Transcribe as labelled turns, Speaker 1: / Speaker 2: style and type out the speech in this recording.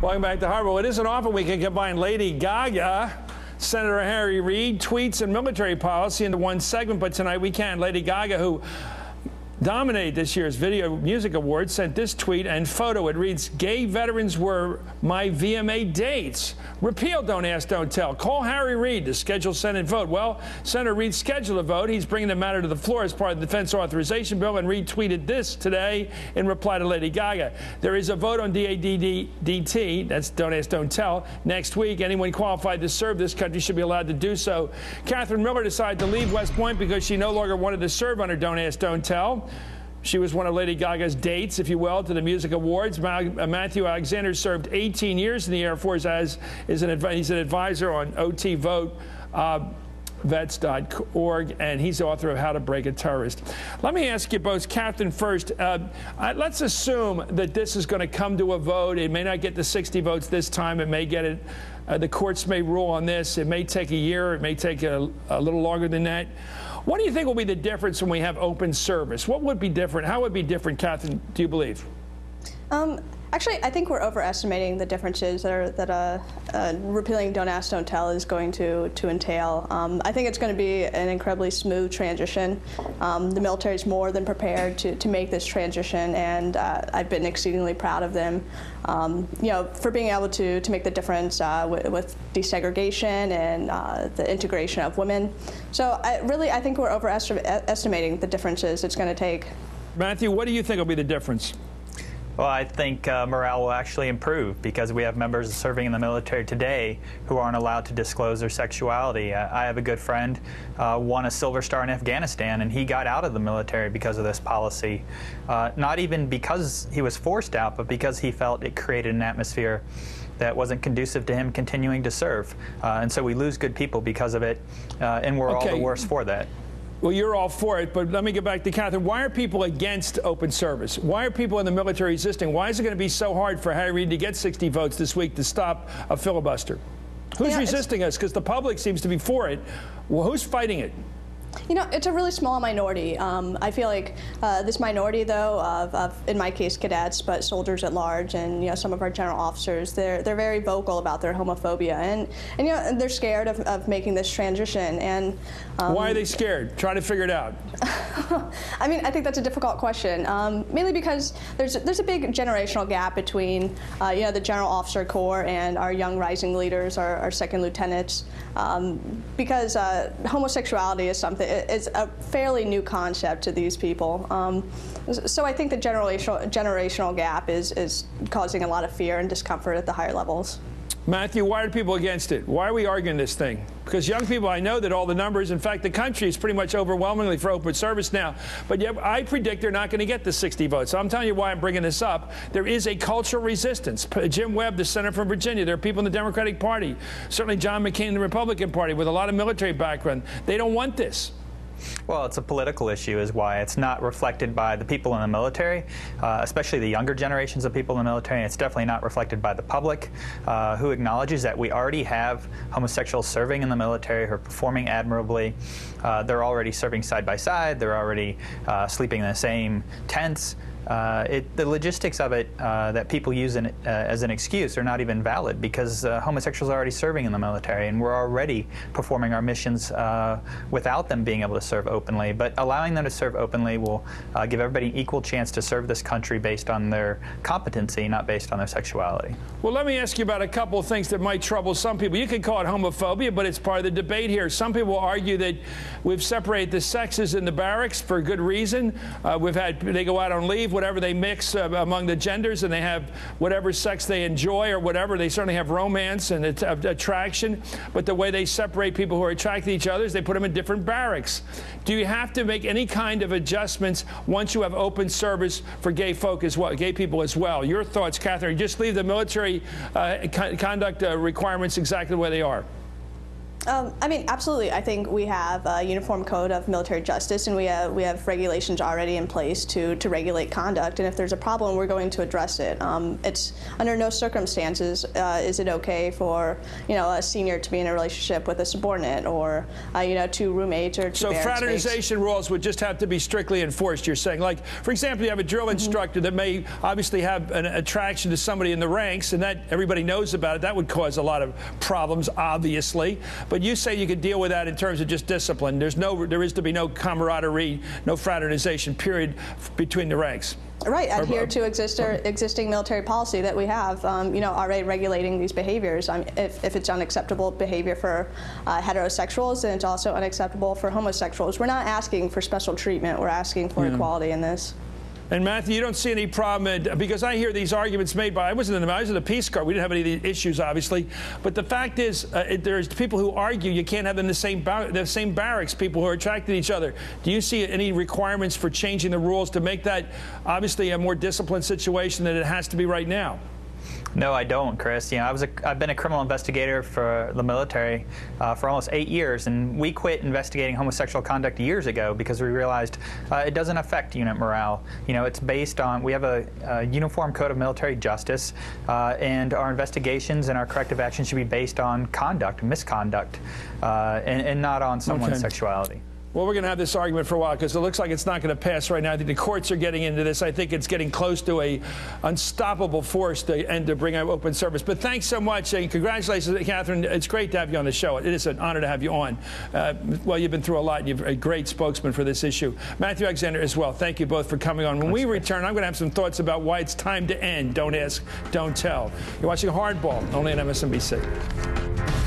Speaker 1: Welcome back to Hardball. It isn't often we can combine Lady Gaga, Senator Harry Reid, tweets, and military policy into one segment, but tonight we can. Lady Gaga, who dominated this year's Video Music Awards, sent this tweet and photo. It reads, "Gay veterans were my VMA dates. Repeal Don't Ask, Don't Tell. Call Harry Reid to schedule Senate vote." Well, Senator Reid scheduled a vote. He's bringing the matter to the floor as part of the Defense Authorization Bill, and Reid tweeted this today in reply to Lady Gaga. "There is a vote on DADDT, that's Don't Ask, Don't Tell, next week. Anyone qualified to serve this country should be allowed to do so." Katherine Miller decided to leave West Point because she no longer wanted to serve under Don't Ask, Don't Tell. She was one of Lady Gaga's dates, if you will, to the Music Awards. Matthew Alexander served 18 years in the Air Force he's an advisor on OT Vote, vets.org, and he's the author of How to Break a Terrorist. Let me ask you both, Katherine first. Let's assume that this is going to come to a vote. It may not get the 60 votes this time. It may get it. The courts may rule on this. It may take a year. It may take a little longer than that. What do you think will be the difference when we have open service? What would be different? How would it be different, Katherine, do you believe?
Speaker 2: Actually, I think we're overestimating the differences that repealing Don't Ask, Don't Tell is going to entail. I think it's going to be an incredibly smooth transition. The military is more than prepared to make this transition, and I've been exceedingly proud of them, for being able to make the difference with desegregation and the integration of women. So I think we're overestimating the differences it's going to take.
Speaker 1: Matthew, what do you think will be the difference?
Speaker 3: Well, I think morale will actually improve because we have members serving in the military today who aren't allowed to disclose their sexuality. I have a good friend, won a Silver Star in Afghanistan, and he got out of the military because of this policy. Not even because he was forced out, but because he felt it created an atmosphere that wasn't conducive to him continuing to serve. And so we lose good people because of it, and we're all the worse for that.
Speaker 1: Well, you're all for it, but let me get back to Katherine. Why are people against open service? Why are people in the military resisting? Why is it going to be so hard for Harry Reid to get 60 votes this week to stop a filibuster? Who's resisting us? Because the public seems to be for it. Well, who's fighting it?
Speaker 2: You know, it's a really small minority. I feel like this minority, though, of in my case, cadets, but soldiers at large, and some of our general officers, they're very vocal about their homophobia, and they're scared of making this transition. And
Speaker 1: why are they scared? Try to figure it out.
Speaker 2: I mean, I think that's a difficult question. Mainly because there's a big generational gap between the general officer corps and our young rising leaders, our second lieutenants, because homosexuality is something. It's a fairly new concept to these people. So I think the generational gap is causing a lot of fear and discomfort at the higher levels.
Speaker 1: Matthew, why are people against it? Why are we arguing this thing? Because young people, I know that all the numbers, in fact, the country is pretty much overwhelmingly for open service now. But yet I predict they're not going to get the 60 votes. So I'm telling you why I'm bringing this up. There is a cultural resistance. Jim Webb, the senator from Virginia, there are people in the Democratic Party, certainly John McCain in the Republican Party with a lot of military background. They don't want this.
Speaker 3: Well, it's a political issue is why it's not reflected by the people in the military, especially the younger generations of people in the military. It's definitely not reflected by the public, who acknowledges that we already have homosexuals serving in the military who are performing admirably. They're already serving side by side. They're already sleeping in the same tents. The logistics of it that people use as an excuse are not even valid because homosexuals are already serving in the military, and we're already performing our missions without them being able to serve openly. But allowing them to serve openly will give everybody an equal chance to serve this country based on their competency, not based on their sexuality.
Speaker 1: Well, let me ask you about a couple of things that might trouble some people. You could call it homophobia, but it's part of the debate here. Some people argue that we've separated the sexes in the barracks for good reason. They go out on leave, whatever, they mix among the genders, and they have whatever sex they enjoy or whatever. They certainly have romance and attraction, but the way they separate people who are attracted to each other is they put them in different barracks. Do you have to make any kind of adjustments once you have open service for gay folk as well, gay people as well? Your thoughts, Katherine? Just leave the military conduct requirements exactly the way they are.
Speaker 2: I mean, absolutely. I think we have a uniform code of military justice, and we have regulations already in place to regulate conduct. And if there's a problem, we're going to address it. It's under no circumstances is it okay for a senior to be in a relationship with a subordinate, or two roommates or two.
Speaker 1: So fraternization rules would just have to be strictly enforced. You're saying, like, for example, you have a drill instructor that may obviously have an attraction to somebody in the ranks, and that everybody knows about it. That would cause a lot of problems, obviously. But you say you could deal with that in terms of just discipline. There is to be no camaraderie, no fraternization, period, between the ranks.
Speaker 2: Right, adhere to existing military policy that we have, already regulating these behaviors. If it's unacceptable behavior for heterosexuals, then it's also unacceptable for homosexuals. We're not asking for special treatment. We're asking for equality in this.
Speaker 1: And Matthew, you don't see any problem, because I hear these arguments made by, I was in the Peace Corps. We didn't have any of these issues, obviously. But the fact is, there's people who argue you can't have them in the same barracks, people who are attracted to each other. Do you see any requirements for changing the rules to make that obviously a more disciplined situation than it has to be right now?
Speaker 3: No, I don't, Chris. I've been a criminal investigator for the military for almost 8 years, and we quit investigating homosexual conduct years ago because we realized it doesn't affect unit morale. It's based on, we have a uniform code of military justice, and our investigations and our corrective action should be based on conduct, misconduct, and not on someone's sexuality.
Speaker 1: Well, we're going to have this argument for a while because it looks like it's not going to pass right now. I think the courts are getting into this. I think it's getting close to a unstoppable force to bring out open service. But thanks so much, and congratulations, Katherine. It's great to have you on the show. It is an honor to have you on. Well, you've been through a lot, and you're a great spokesman for this issue. Matthew Alexander as well. Thank you both for coming on. When we return, I'm going to have some thoughts about why it's time to end. Don't ask, don't tell. You're watching Hardball, only on MSNBC.